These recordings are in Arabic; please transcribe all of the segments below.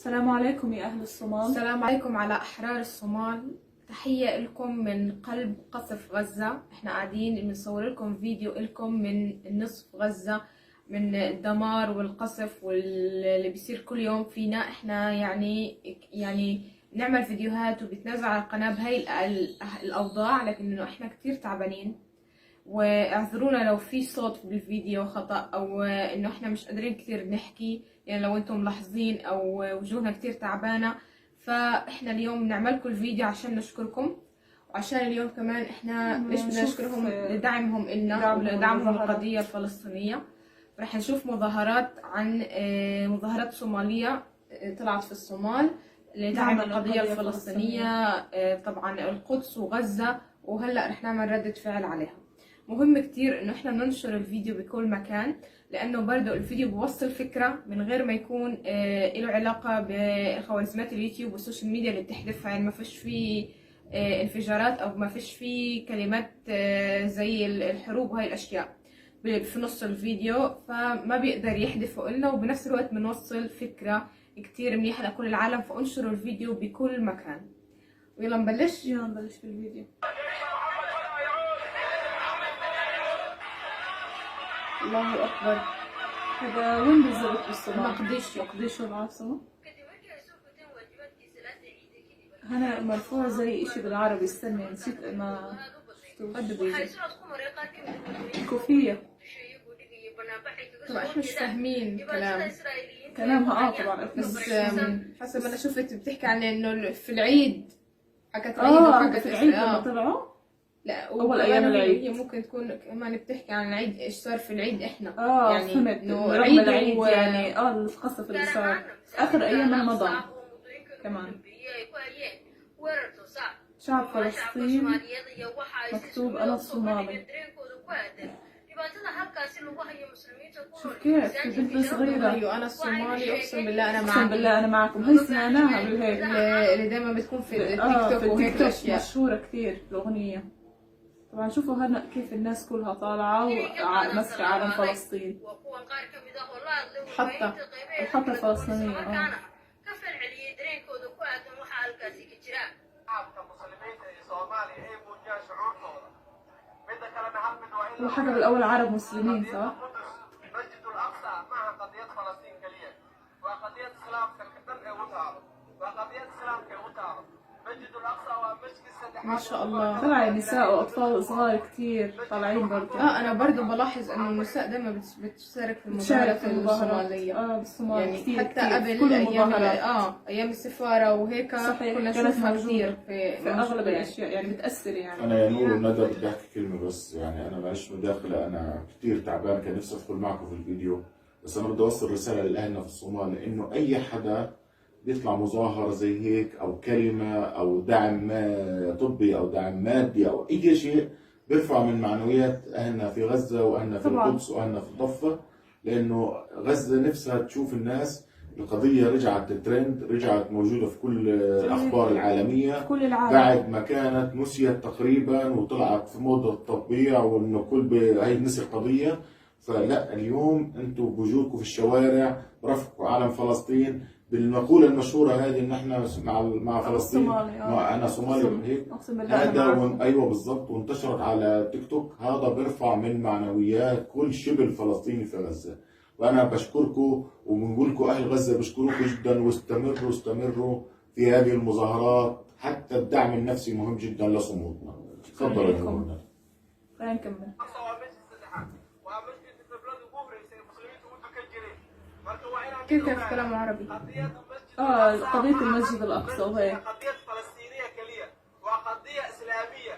السلام عليكم يا أهل الصومال. السلام عليكم على أحرار الصومال. تحية لكم من قلب قصف غزة. احنا قاعدين بنصور لكم فيديو لكم من نصف غزة، من الدمار والقصف واللي بيصير كل يوم فينا. احنا يعني نعمل فيديوهات وبتنزل على القناة بهاي الأوضاع، لكنه احنا كتير تعبانين، واعذرونا لو في صوت بالفيديو خطأ او انه احنا مش قادرين كتير نحكي، يعني لو انتم ملاحظين او وجوهنا كتير تعبانة. فاحنا اليوم بنعملكم الفيديو عشان نشكركم، وعشان اليوم كمان احنا ليش بدنا نشكرهم؟ لدعمهم إلنا ولدعمهم القضية الفلسطينية. رح نشوف مظاهرات عن مظاهرات صومالية طلعت في الصومال لدعم القضية الفلسطينية، طبعا القدس وغزة، وهلأ رح نعمل ردة فعل عليها. مهم كتير انه احنا ننشر الفيديو بكل مكان، لانه برضه الفيديو بوصل فكرة من غير ما يكون له علاقة بخوارزميات اليوتيوب والسوشيال ميديا اللي بتحذفها. يعني ما فيش فيه انفجارات او ما فيش فيه كلمات زي الحروب وهي الاشياء في نص الفيديو، فما بيقدر يحذفه إلنا. وبنفس الوقت بنوصل فكرة كتير منيحة لكل العالم، فانشروا الفيديو بكل مكان. ويلا نبلش. يلا نبلش بالفيديو. الله أكبر. هذا وين بالضبط بالصومال؟ مقديشو. مقديشو العاصمة. هنا مرفوع زي اشي بالعربي، استني نسيت ما شفتوش. قد بيجي الكوفية. طبعا احنا مش فاهمين كلامها طبعا، بس حسب ما انا شفت بتحكي عن انه في العيد حكت عيد وحكت في العيد لما طلعوا. لا، اول ايام العيد. هي ممكن تكون كمان بتحكي عن العيد ايش صار في العيد احنا. يعني انه عيد العيد يعني القصف اللي صار في اخر ايام رمضان كمان. شعب فلسطين مكتوب انا الصومالي. شوف كيف بنت صغيرة. ايوه انا الصومالي، اقسم بالله انا معكم. اقسم بالله انا معكم. هي سمعناها بالهيك اللي دائما بتكون في التيك توك وهيك اشياء مشهورة كثير الاغنية. طبعا شوفوا هلا كيف الناس كلها طالعة وماسكة علم فلسطين. الحطة الفلسطينية. هو حكى بالاول عرب مسلمين صح؟ مسجد الاقصى مع قضيه فلسطين كليا وقضيه اسلام وقضيه اسلام كوتار. مسجد الاقصى ومسجد ما شاء الله. طلع نساء واطفال صغار كثير طالعين برضه. انا برضه بلاحظ انه النساء دائما بتشارك في المظاهرات الصوماليه. بالصومال يعني كتير حتى كتير. قبل ايام ايام السفاره وهيك كنا نشوفها كثير في اغلب الاشياء، يعني بتاثر. يعني انا يا نور وندى بدي احكي كلمه بس، يعني انا معلش مداخله، انا كثير تعبان، كان نفسي ادخل معكم في الفيديو، بس انا بدي اوصل رساله لاهلنا في الصومال انه اي حدا بيطلع مظاهره زي هيك او كلمه او دعم طبي او دعم مادي او اي شيء بيرفع من معنويات اهلنا في غزه واهلنا في القدس واهلنا في الضفه، لانه غزه نفسها تشوف الناس القضيه رجعت ترند، رجعت موجوده في كل الاخبار العالميه، كل العالم بعد ما كانت نسيت تقريبا وطلعت في موضه التطبيع وانه هي نسي القضيه. فلا، اليوم انتم بوجودكم في الشوارع برفقوا علم فلسطين بالمقوله المشهوره هذه ان احنا مع فلسطين. انا صومالي هيك هذا ايوه بالضبط، وانتشرت على تيك توك. هذا بيرفع من معنويات كل شبل فلسطيني في غزه، وانا بشكركم وبنقول لكم اهل غزه بشكركم جدا، واستمروا في هذه المظاهرات. حتى الدعم النفسي مهم جدا لصمودنا. تفضلوا يا نور. خلينا نكمل. كيف كان الكلام العربي؟ قضية المسجد الأقصى وهي قضية فلسطينية كلية وقضية إسلامية.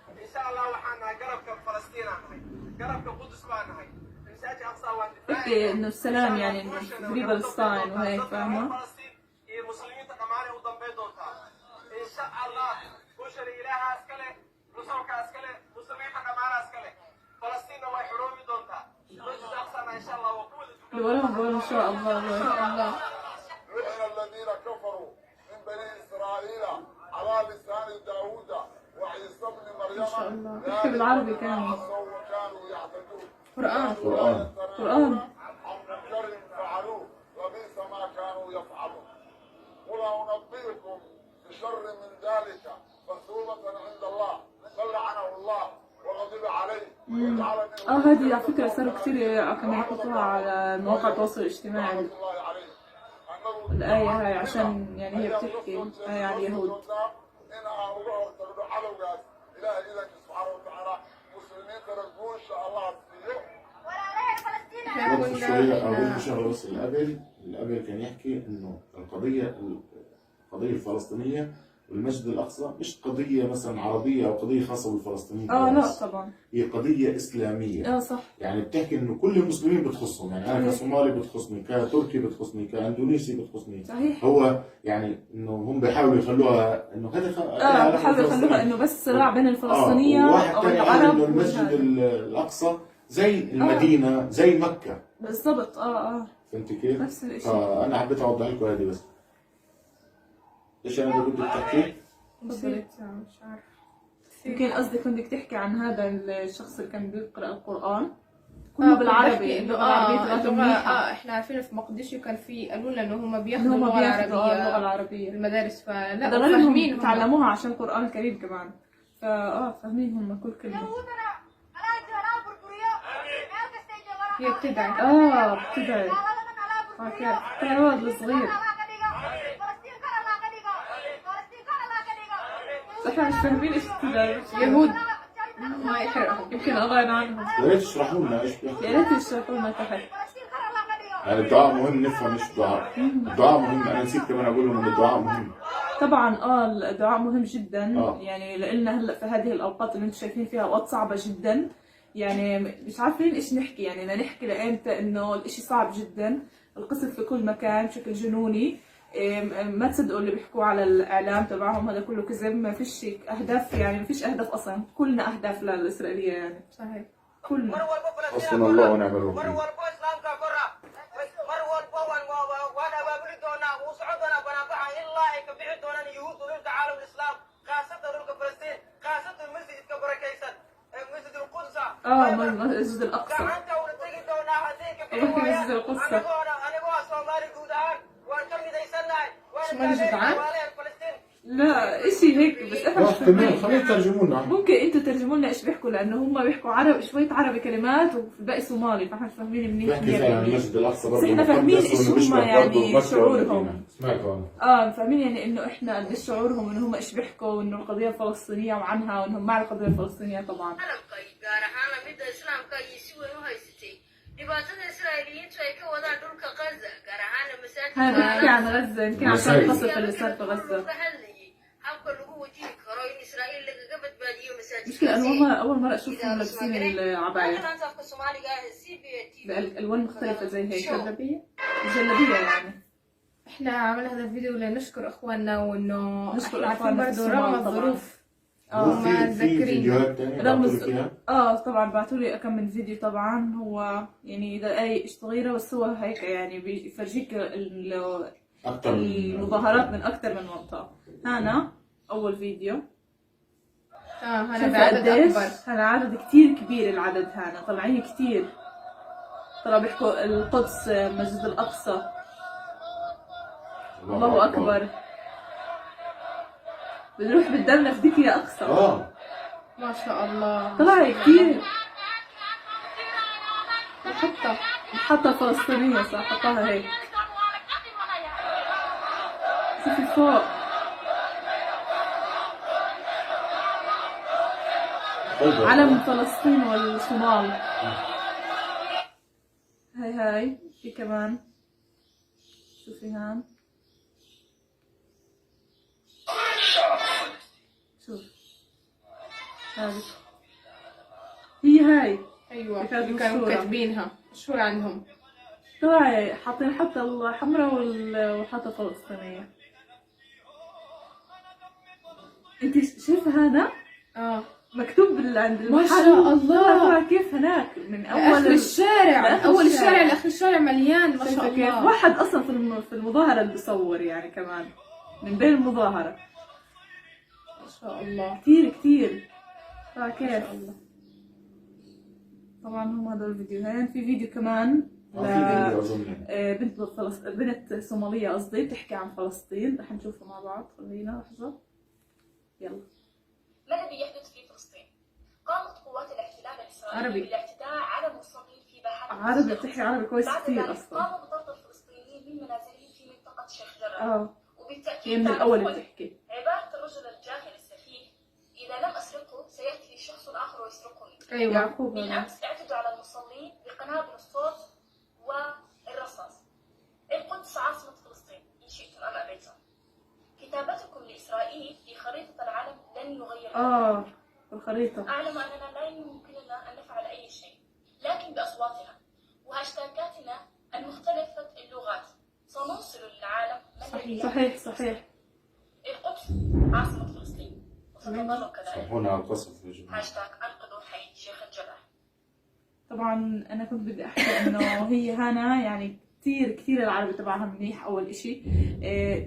إن شاء الله وحنا قرب كفلسطين عنهي، قرب كقدس عنهي، مساجد أقصى وانتهي. إنه السلام يعني إنه فري فلسطين وهيك، فاهمة؟ المسلمين تقمعني وضم بيضوتها. إن شاء الله وشر إلها أسكله رسولك أسكله مسلمين تقمعني أسكله فلسطين ويحرومي دونتها مسجد أقصى إن شاء الله وقود بقول إن شاء الله. لعن الذين كفروا من بني إسرائيل على لسان داوود وعيسى بن مريم. ما شاء الله. تحكي بالعربي كمان. وكانوا يعتدون. قرآن. فعلوه وبئس ما كانوا يفعلون. ولا أنبئكم بشر من ذلك مثوبة عند الله فلعنه الله وغضب عليه وجعل منه هذه على فكرة صاروا كتير كانوا يحطوها على مواقع التواصل الاجتماعي رحمة الله عليه أنه الآية هاي، عشان يعني هي بتحكي آية عن اليهود. إنها وقعوا تردوا عدوات إلهي إذا سبحانه وتعالى مسلمين ترجون إن شاء الله فيه. بس شوية أقول شغلة بس. الأبل كان يحكي إنه القضية الفلسطينية والمسجد الأقصى مش قضية مثلا عربية أو قضية خاصة بالفلسطينيين. لا طبعا هي قضية إسلامية. صح. يعني بتحكي إنه كل المسلمين بتخصهم، يعني أنا كصومالي بتخصني، كتركي بتخصني، كأندونيسي بتخصني. صحيح. هو يعني إنه هم بيحاولوا يخلوها إنه هذا بيحاولوا يخلوها إنه بس صراع بين الفلسطينية أو العرب. إنه المسجد الأقصى زي المدينة زي مكة بالضبط. فهمت كيف؟ نفس الشيء. فأنا حبيت أوضح لكم هذه بس. إيش أنا بدك تحكي؟ مش عارف. يمكن قصدك بدك تحكي عن هذا الشخص اللي كان بيقرأ القرآن كله بالعربي، اللغة العربية تبعته منيحة. احنا عارفين في مقدشو كان في قالوا لنا انه هم بياخذوا إنهم اللغة بياخذوا اللغة العربية العربية في المدارس، فلا هذا غير انهم فاهمين تعلموها عشان القرآن الكريم كمان. فاهمين هم كل كلمة. هي بتدعي. بتدعي. ترى الولد الصغير احنا مش فاهمين ايش بتدعي. يهود ما يحرقهم. يمكن الله ينعمهم. يا ريت تشرحوا لنا إيش بيحكي. يا ريت يشرحوا لنا تحت. يعني الدعاء مهم، نفهم إيش الدعاء. الدعاء مهم. أنا نسيت كمان أقول لهم إن الدعاء مهم. طبعا الدعاء مهم جدا. آه. يعني لنا هلا في هذه الاوقات اللي انتم شايفين فيها اوقات صعبه جدا، يعني مش عارفين ايش نحكي، يعني بدنا نحكي لامتى انه الاشي صعب جدا، القصف في كل مكان بشكل جنوني. ما تصدقوا اللي بيحكوا على الاعلام تبعهم، هذا كله كذب، ما فيش اهداف، يعني ما فيش اهداف اصلا، كلنا اهداف للاسرائيليه يعني. صحيح. كلنا. حسبنا الله ونعم الوكيل. مسجد الأقصى. مسجد القدس. شمال جدعان؟ لا اشي هيك بس احنا مش فاهمين. خلينا يترجموا لنا. ممكن انتوا ترجموا لنا ايش بيحكوا، لانه هم بيحكوا عربي شوية عربي كلمات والباقي صومالي، فاحنا مش فاهمين منيح. بحكي فعلا المسجد الأقصى برضه بس احنا فاهمين مقدس ايش وإنه هم بيشبه يعني برضه مكة شعورهم. والمدينة. سمعتوا أنا. فاهمين يعني انه احنا قد ايش شعورهم، انه هم ايش بيحكوا، وانه القضية الفلسطينية وعنها، وانهم مع القضية الفلسطينية طبعا. هذا بحكي عن غزة، يمكن عشان القصف اللي صار في غزة. مشكلة أنا أول مرة أشوفهم لابسين العباية بألوان مختلفة زي هيك. الجلابية يعني. احنا عملنا هذا الفيديو لنشكر اخواننا، وانه نشكر احنا عارفين إخواننا في برضه رغم الصومال طبعاً. الظروف في متذكرين. فيديوهات ثانية رغم بعتوا لي فيها. طبعا بعثوا لي كم من فيديو. طبعا هو يعني دقايق صغيرة، بس هو هيك يعني بيفرجيك أكثر من المظاهرات من أكثر من منطقة. هنا أول فيديو. هذا شوفوا بعدد قديش اكبر. هذا عدد كتير كبير. العدد هنا طالعين كتير. ترى بيحكوا القدس، مسجد الأقصى. الله أكبر. بنروح بدلنا في ديك يا أقصى. ما شاء الله. طلع كتير. محطة فلسطينية صح، حطها هيك. شوفي فوق. علم فلسطين والصومال. هاي في كمان. شوفي هان. شوف هذه هي هاي. ايوه كانوا كانوا مشهورة. كاتبينها مشهورة عندهم. طلع حاطين حتى الحمراء وحتى الفلسطينية. انت شايفة هذا؟ مكتوب عند المحل. ما شاء الله. طلع كيف هناك من اول اخر الشارع، من اول الشارع لاخر الشارع مليان. ما شاء كيف الله. واحد اصلا في المظاهرة اللي بيصور يعني كمان من بين المظاهرة. ما شاء الله كتير. طلع كيف. طبعا هم هذول الفيديوهين. في فيديو كمان ما في فيديو اظن. بنت صومالية قصدي بتحكي عن فلسطين، رح نشوفه مع بعض. خلينا لحظة، يلا. ما الذي يحدث في فلسطين؟ قامت قوات الاحتلال الإسرائيلي عربي. بالاعتداء على المصلين في باحات عربي، بتحكي عربي كويس بعد كثير ذلك اصلا. قاموا بطرد الفلسطينيين من منازلهم في منطقة شيخ جراح. هي وبالتأكيد من الاول تعرفون بتحكي. عبارة الرجل الجاهل السفيه: إذا لم أسرقه سيأتي شخص آخر ويسرقني. ايوه. يعقوب بالأمس اعتدوا على المصلين بقنابل الصوت والرصاص. القدس عاصمة فلسطين إن شئتم أم أبيتم. كتابتكم لإسرائيل في خريطة العالم لن يغير الخريطة. أعلم أننا لا يمكننا أن نفعل أي شيء، لكن بأصواتنا وهاشتاجاتنا المختلفة اللغات سنوصل للعالم ما الذي يحدث. صحيح. القدس عاصمة فلسطين وستظل كذلك. هنا القصف يا جماعة. هاشتاج أنقذوا حي شيخ الجراح. طبعا انا كنت بدي احكي انه هي هنا يعني كثير العربي تبعها منيح. اول اشي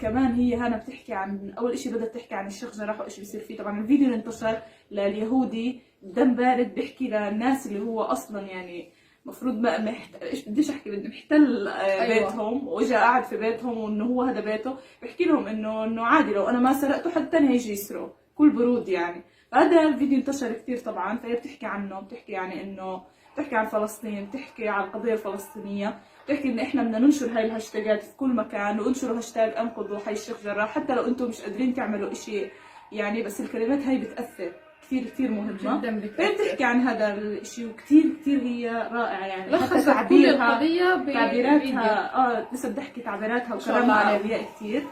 كمان هي هنا بتحكي عن، اول اشي بدها تحكي عن الشيخ جراح وايش بيصير فيه. طبعا الفيديو اللي انتشر لليهودي دم بارد بيحكي للناس اللي هو اصلا يعني المفروض ما ايش بديش احكي، بدي محتل بيتهم واجا قاعد في بيتهم وانه هو هذا بيته. بحكي لهم انه عادي لو انا ما سرقته حد ثاني هيجي يسرقه، كل برود يعني. فهذا الفيديو انتشر كثير طبعا. فهي بتحكي عنه، بتحكي يعني انه بتحكي عن فلسطين، بتحكي عن القضية الفلسطينية، بتحكي ان احنا بدنا ننشر هاي الهاشتاجات في كل مكان، وانشروا هاشتاج انقذوا حي الشيخ جراح حتى لو انتم مش قادرين تعملوا اشي يعني، بس الكلمات هاي بتأثر كثير مهمة جدا فهي بتحكي عن هذا الشيء. وكثير هي رائعة يعني. لخصت حتى كل تعبيرها القضية تعبيراتها لسه بدي احكي تعبيراتها ما شاء الله وكلامها عليها. عليها كثير.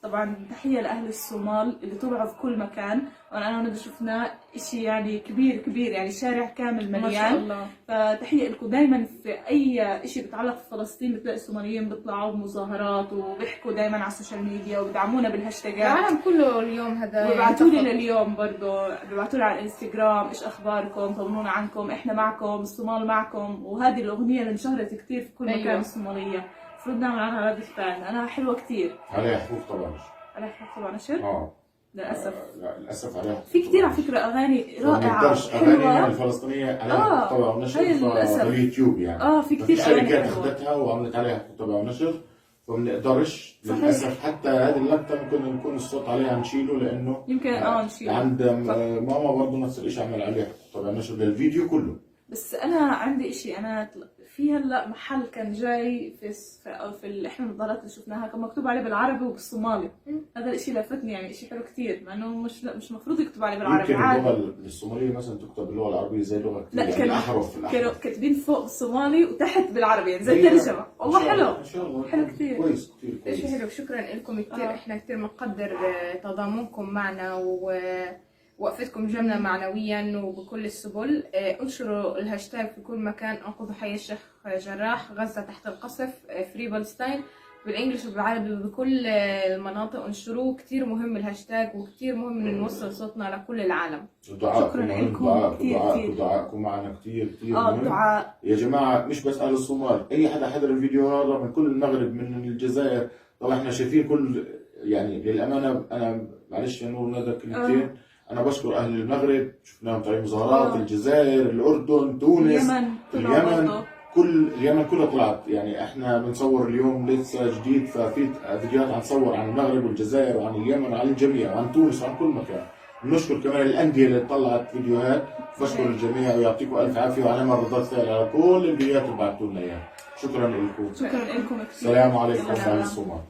طبعا تحية لأهل الصومال اللي طلعوا في كل مكان. أنا وندى شفنا إشي يعني كبير يعني الشارع كامل ما شاء مليان. الله. فتحية لكم. دايما في أي إشي بيتعلق في فلسطين بتلاقي الصوماليين بيطلعوا بمظاهرات وبيحكوا دايما على السوشيال ميديا وبيدعمونا بالهاشتاجات. العالم كله اليوم هذا وبيبعتوا لي ينتقد. لليوم برضه، بيبعتوا لي على الانستغرام ايش اخباركم، طمنونا عنكم، احنا معكم، الصومال معكم. وهذه الاغنيه اللي انشهرت كثير في كل مكان. أيوة. الصوماليه المفروض نعمل عنها رد فعل، انا حلوه كثير. عليها حقوق طبعا. على حق طبعا نشر للاسف. لا للاسف عليها في كثير على فكره اغاني رائعه اغانينا حلوه. الفلسطينيه عليها حقوق طبع ونشر هاي للأسف. في اليوتيوب يعني. في كثير اغاني شركات حلوه. اخذتها وعملت عليها حقوق طبع ونشر، فما بنقدرش صحيح. للاسف حتى هذه اللقطه ممكن نكون الصوت عليها نشيله لانه يمكن نشيل. عند ماما برضه نفس الشيء عمل عليها حقوق طبع ونشر للفيديو كله. بس انا عندي اشي، انا في هلا محل كان جاي في احنا النظارات اللي شفناها كان مكتوب عليه بالعربي وبالصومالي. هذا الاشي لفتني يعني، اشي حلو كثير مع انه مش مفروض يكتب عليه بالعربي. يمكن عادي. اللغه الصوماليه مثلا تكتب باللغه العربيه زي لغه كثير لا يعني كانوا الاحرف كاتبين فوق بالصومالي وتحت بالعربي يعني زي الترجمه. والله حلو. ان شاء الله حلو كثير. كويس كثير شيء كويس. حلو. شكرا لكم كثير. احنا كثير بنقدر تضامنكم معنا ووقفتكم جنبنا معنويا وبكل السبل. انشروا الهاشتاج في كل مكان، انقذوا حي الشيخ جراح، غزة تحت القصف، فري فلسطين، بالانجلش وبالعربي وبكل المناطق. انشروه، كثير مهم الهاشتاج وكثير مهم ان نوصل صوتنا لكل العالم. شكراً لكم كتير. دعائكم معنا كثير مهم. دعاء يا جماعه مش بس اهل الصومال، اي حدا حضر الفيديو هذا من كل المغرب من الجزائر. طبعا احنا شايفين كل يعني للامانه انا معلش يا نور ندى كلمتين. انا بشكر اهل المغرب، شفناهم طالعين مظاهرات، الجزائر، الاردن، تونس، اليمن كل اليمن كلها طلعت. يعني احنا بنصور اليوم لسه جديد، ففي فيديوهات عم نصور عن المغرب والجزائر وعن اليمن وعن الجميع وعن تونس وعن كل مكان. بنشكر كمان الانديه اللي طلعت فيديوهات، بشكر الجميع ويعطيكم الف عافيه وعلامه ردات فعل على كل الفيديوهات اللي بعثتوا لنا اياها. شكرا لكم. شكرا لكم كثير. السلام عليكم اهل الصومال.